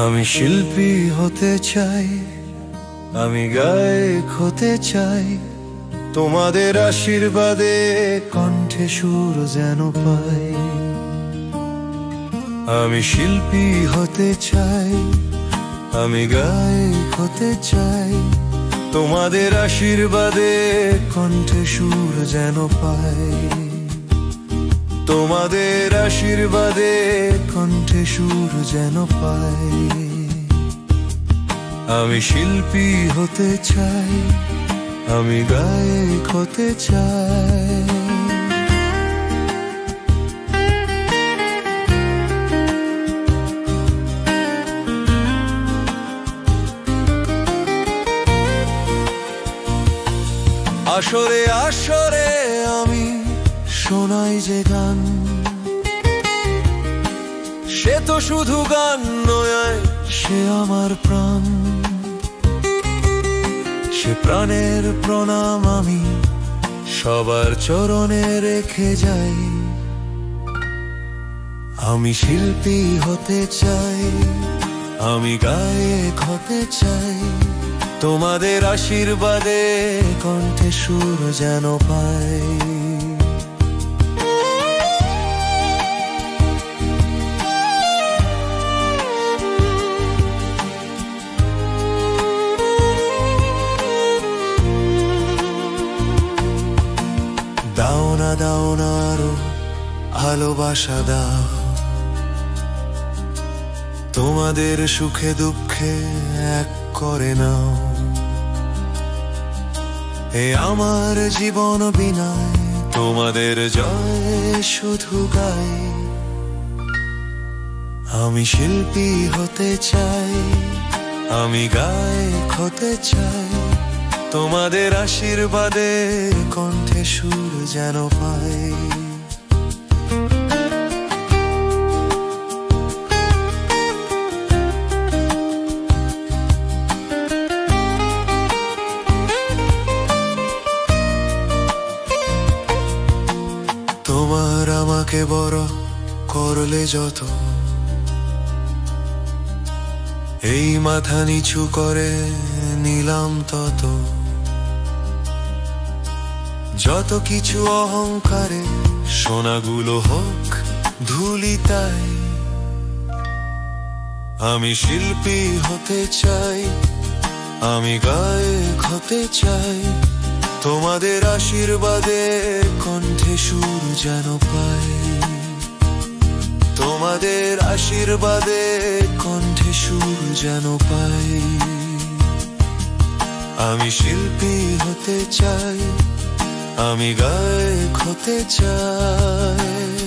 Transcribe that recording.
আমি শিল্পী হতে চাই, আমি গায়ক হতে চাই, তোমাদের আশীর্বাদে কণ্ঠে সুর যেন পাই। আমি শিল্পী হতে চাই, আমি গায়ক হতে চাই, তোমাদের আশীর্বাদে কণ্ঠে সুর যেন পাই। তোমাদের আশীর্বাদে কণ্ঠে সুর যেন পাই। আমি শিল্পী হতে চাই, আমি গায়ক হতে চাই। আসরে আসরে আমি শোনাই যে গান, সে তো শুধু গান নয়, সে আমার প্রাণ। সে প্রাণের প্রণাম আমি সবার চরণে রেখে যাই। আমি শিল্পী হতে চাই, আমি গায়ক হতে চাই, তোমাদের আশীর্বাদে কণ্ঠে সুর যেন পাই। দাও না দাও না আরো ভালোবাসা দাও, তোমাদের সুখে দুঃখে এক করে নাও। এ আমার জীবন বিনায় তোমাদের জয় শুধু গাই। আমি শিল্পী হতে চাই, আমি গায়ক হতে চাই, তোমাদের আশীর্বাদে কণ্ঠে সুর যেন পাই। তোমার আমাকে বড় করলে যত, এই মাথা নিচু করে নিলাম তত। যত কিছু অহংকারে সোনাগুলো হোক ধুলিতাই। আমি শিল্পী হতে চাই, আমি গায়ক হতে চাই, তোমাদের আশীর্বাদে কণ্ঠে সুর যেন পাই। তোমাদের আশীর্বাদে কণ্ঠে সুর যেন পাই। আমি শিল্পী হতে চাই, আমি গায়ক হতে চাই।